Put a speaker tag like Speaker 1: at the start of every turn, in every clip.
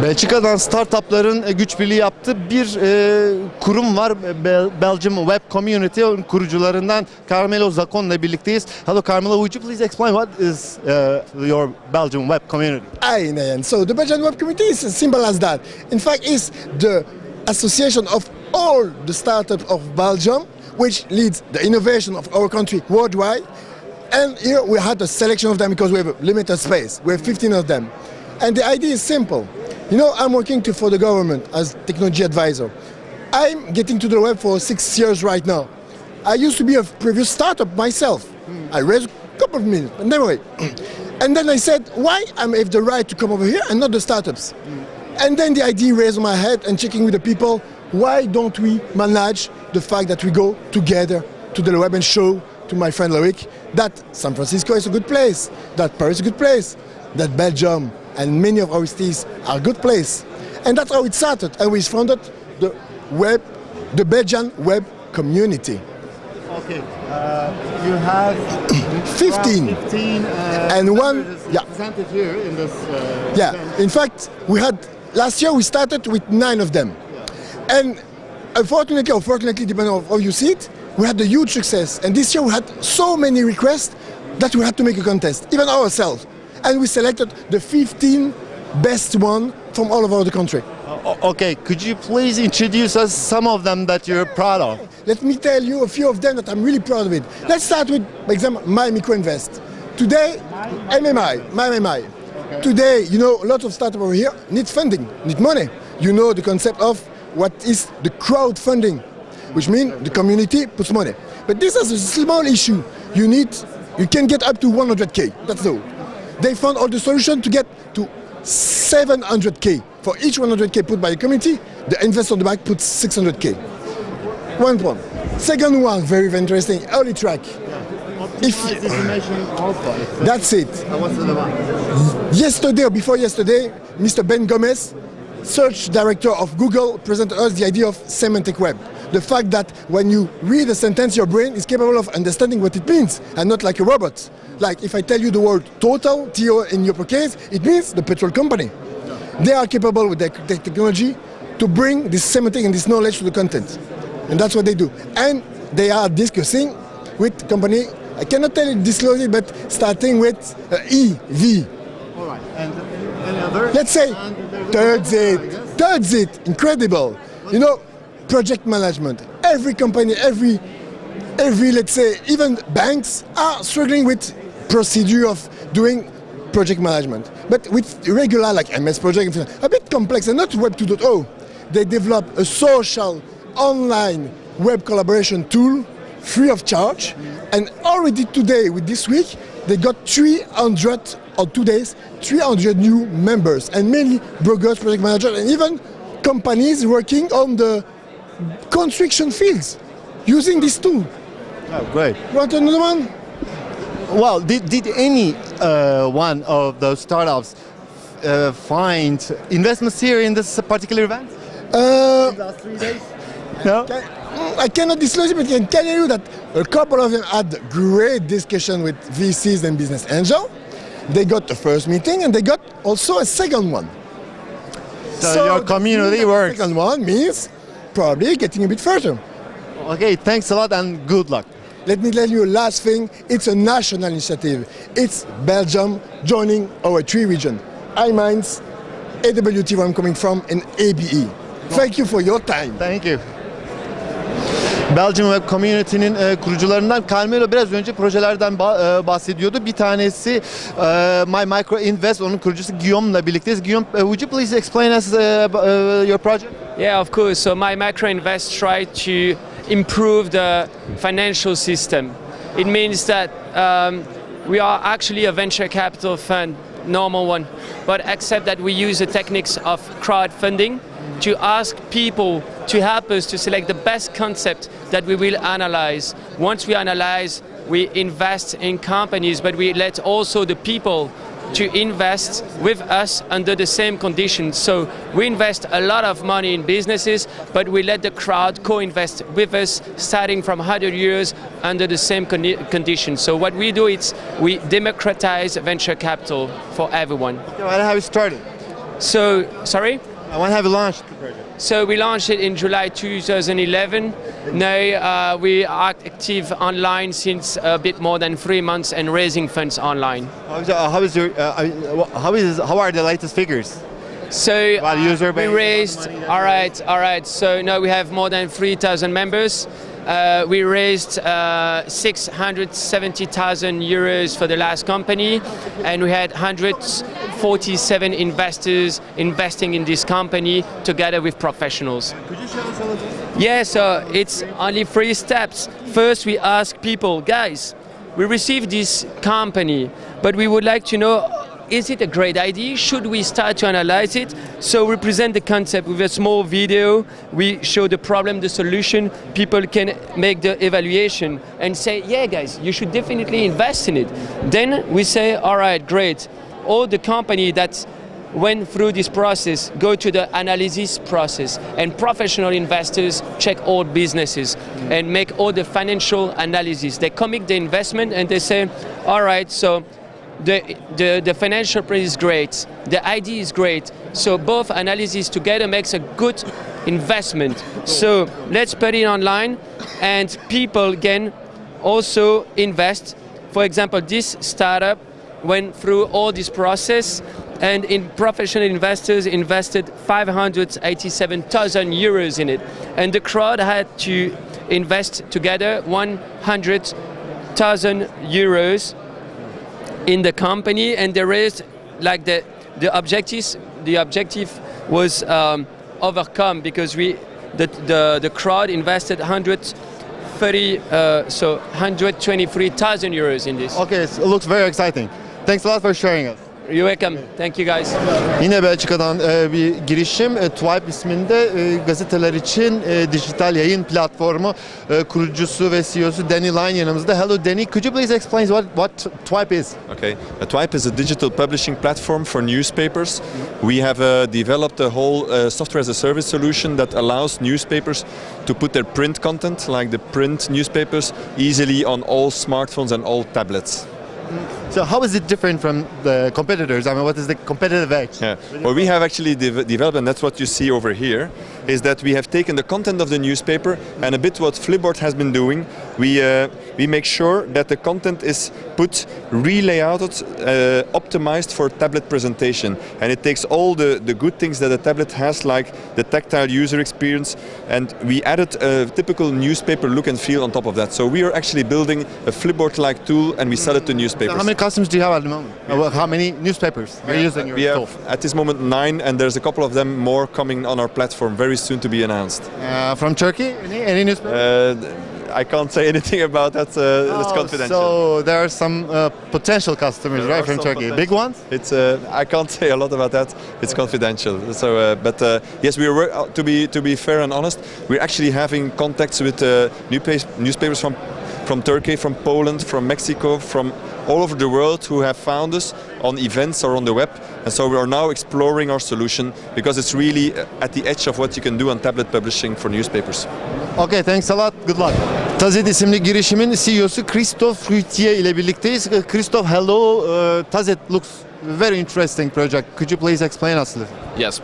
Speaker 1: Belçika'dan startupların güç birliği yaptığı bir kurum var. Belgium Web Community. Onun kurucularından Carmelo Zacon'la birlikteyiz. Hello Carmelo, would you please explain what is your Belgium Web Community?
Speaker 2: Hi, Nayan. So the Belgian Web Community is as simple as that. In fact, it's the association of all the startups of Belgium, which leads the innovation of our country worldwide. And here we had a selection of them because we have a limited space. We have 15 of them. And the idea is simple. You know, I'm working for the government as technology advisor. I'm getting to the web for 6 years right now. I used to be a previous startup myself. I raised a couple of millions, but anyway. And then I said, why I have the right to come over here and not the startups? And then the idea raised in my head and checking with the people, why don't we manage the fact that we go together to the web and show to my friend Loic that San Francisco is a good place, that Paris is a good place, that Belgium and many of our cities are a good place. And that's how it started. And we founded the Belgian Web Community.
Speaker 1: Okay, you have
Speaker 2: 15 and one, yeah.
Speaker 1: Presented here in this.
Speaker 2: Yeah, in fact, last year we started with 9 of them. And unfortunately, or fortunately, depending on how you see it, we had a huge success. And this year we had so many requests that we had to make a contest, even ourselves. And we selected the 15 best one from all over the country.
Speaker 1: Okay, could you please introduce us some of them that you're proud of?
Speaker 2: Let me tell you a few of them that I'm really proud of it. Let's start with, for example, My Microinvest. Today, MMI. Okay. Today, you know, a lot of startups over here need funding, need money. You know the concept of what is the crowdfunding, which means the community puts money. But this is a small issue. You can get up to 100K, that's all. They found all the solution to get to 700K. For each 100K put by the community, the investor on the back puts 600K. One point. Second one, very, very interesting, early track. That's it. Yesterday or before yesterday, Mr. Ben Gomez, search director of Google, presented us the idea of semantic web. The fact that when you read a sentence, your brain is capable of understanding what it means, and not like a robot. Like if I tell you the word total, TO in your case, it means the petrol company. They are capable with their technology to bring this semantic and this knowledge to the content. And that's what they do. And they are discussing with company, I cannot tell you, disclose it, but starting with EV.
Speaker 1: All right, and any other?
Speaker 2: Let's say, third, incredible. You know, project management. Every company, every let's say, even banks are struggling with procedure of doing project management. But with regular like MS Project, a bit complex and not Web 2.0. They develop a social online web collaboration tool free of charge. And already today, with this week, they got 300, or 2 days, 300 new members and many brokers, project managers, and even companies working on the construction fields using this tool.
Speaker 1: Oh, great.
Speaker 2: You want another one?
Speaker 1: Well, did any one of those startups find investments here in this particular event? Last 3 days? No?
Speaker 2: I cannot disclose it, but I can tell you that a couple of them had great discussion with VCs and business angels. They got the first meeting and they got also a second one.
Speaker 1: So your community works.
Speaker 2: The second one means probably getting a bit further.
Speaker 1: Okay, thanks a lot and good luck.
Speaker 2: Let me tell you last thing, it's a national initiative. It's Belgium joining our 3 regions. I-Minds, AWT where I'm coming from, and ABE. Thank you for your time.
Speaker 1: Thank you. Belgium Web Community'nin kurucularından Carmelo biraz önce projelerden bahsediyordu. Bir tanesi My Micro Invest, onun kurucusu Guillaume'la birlikteyiz. Guillaume, would you please explain us your project?
Speaker 3: Yeah, of course. So My Micro Invest tried to improve the financial system. It means that we are actually a venture capital fund, normal one, but except that we use the techniques of crowdfunding to ask people to help us to select the best concept that we will analyze. Once we analyze, we invest in companies, but we let also the people to invest with us under the same conditions. So we invest a lot of money in businesses, but we let the crowd co-invest with us starting from 100 years under the same conditions. So what we do is we democratize venture capital for everyone.
Speaker 1: Okay, how you started?
Speaker 3: So, sorry?
Speaker 1: When have you launched the project?
Speaker 3: So we launched it in July 2011. Now we are active online since a bit more than 3 months and raising funds online.
Speaker 1: How are the latest figures?
Speaker 3: So
Speaker 1: user
Speaker 3: we
Speaker 1: base,
Speaker 3: raised, all right. So now we have more than 3,000 members. We raised 670,000 euros for the last company, and we had 147 investors investing in this company together with professionals.
Speaker 1: Could you show us a little?
Speaker 3: Yeah, so it's only 3 steps. First, we ask people, guys, we received this company, but we would like to know, is it a great idea? Should we start to analyze it? So we present the concept with a small video. We show the problem, the solution. People can make the evaluation and say, yeah, guys, you should definitely invest in it. Then we say, all right, great. All the company that went through this process go to the analysis process, and professional investors check all businesses and make all the financial analysis. They commit the investment and they say, all right, so the financial price is great, the idea is great, so both analyses together makes a good investment. So let's put it online and people can also invest. For example, this startup went through all this process, and professional investors invested 587,000 euros in it, and the crowd had to invest together 100,000 euros in the company, and they raised, like, the objective was overcome because the crowd invested 123,000 euros in this.
Speaker 1: Okay, so it looks very exciting. Thanks a lot for sharing it.
Speaker 3: You're welcome. Thank you, guys.
Speaker 1: Yine Belçika'dan bir girişim. Twipe isminde gazeteler için dijital yayın platformu kurucusu ve CEO'su Danny Line yanımızda. Hello Danny, could you please explain what Twipe is?
Speaker 4: Okay, Twipe is a digital publishing platform for newspapers. We have developed a whole software as a service solution that allows newspapers to put their print content, like the print newspapers, easily on all smartphones and all tablets.
Speaker 1: So how is it different from the competitors? I mean, what is the competitive edge?
Speaker 4: Yeah. What we have actually developed, and that's what you see over here, is that we have taken the content of the newspaper and a bit what Flipboard has been doing. We make sure that the content is put, relayouted, optimized for tablet presentation, and it takes all the good things that a tablet has, like the tactile user experience, and we added a typical newspaper look and feel on top of that. So we are actually building a Flipboard-like tool, and we sell it to newspapers.
Speaker 1: So how many customers do you have at the moment? How many newspapers are using your tool?
Speaker 4: We have at this moment 9, and there's a couple of them more coming on our platform very soon to be announced.
Speaker 1: From Turkey? Any newspaper?
Speaker 4: I can't say anything about that. It's confidential.
Speaker 1: So there are some potential customers, right, from Turkey. Big ones?
Speaker 4: It's I can't say a lot about that. It's confidential. So, but yes, to be fair and honest, we're actually having contacts with newspapers from Turkey, from Poland, from Mexico, from all over the world who have found us on events or on the web, and so we are now exploring our solution because it's really at the edge of what you can do on tablet publishing for newspapers.
Speaker 1: Okay, thanks a lot. Good luck. Tazet isimli girişimin CEO'su Christophe Fruitier ile birlikteyiz. Christophe, hello. Tazet looks very interesting project. Could you please explain us a little?
Speaker 5: Yes,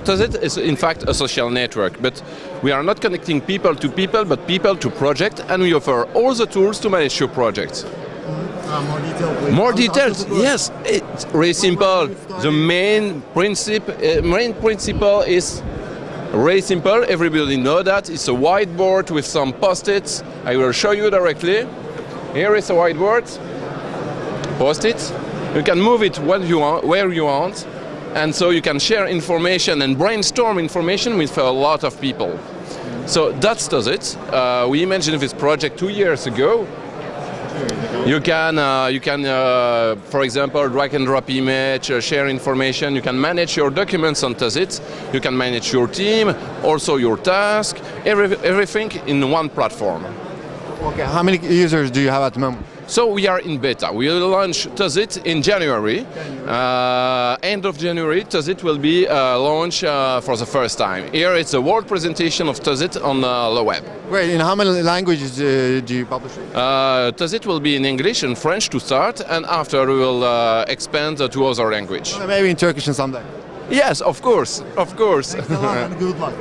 Speaker 5: Tazet is in fact a social network, but we are not connecting people to people, but people to project, and we offer all the tools to manage your projects.
Speaker 1: More detail, please.
Speaker 5: More details? Yes, it's really simple. The main principle is really simple. Everybody knows that. It's a whiteboard with some post-its. I will show you directly. Here is a whiteboard. Post-it. You can move it where you want, and so you can share information and brainstorm information with a lot of people. So that's it. We imagined this project 2 years ago. You can, for example, drag and drop image, share information. You can manage your documents on Tazit. You can manage your team, also your task, everything in one platform.
Speaker 1: Okay, how many users do you have at the moment?
Speaker 5: So we are in beta. We will launch Tazit in January. End of January, Tazit will be launched for the first time. Here it's a world presentation of Tazit on the web.
Speaker 1: Great. In how many languages do you publish it?
Speaker 5: Tazit will be in English and French to start, and after we will expand to other languages.
Speaker 1: Maybe in Turkish and someday.
Speaker 5: Yes, of course, of course.
Speaker 1: And good luck.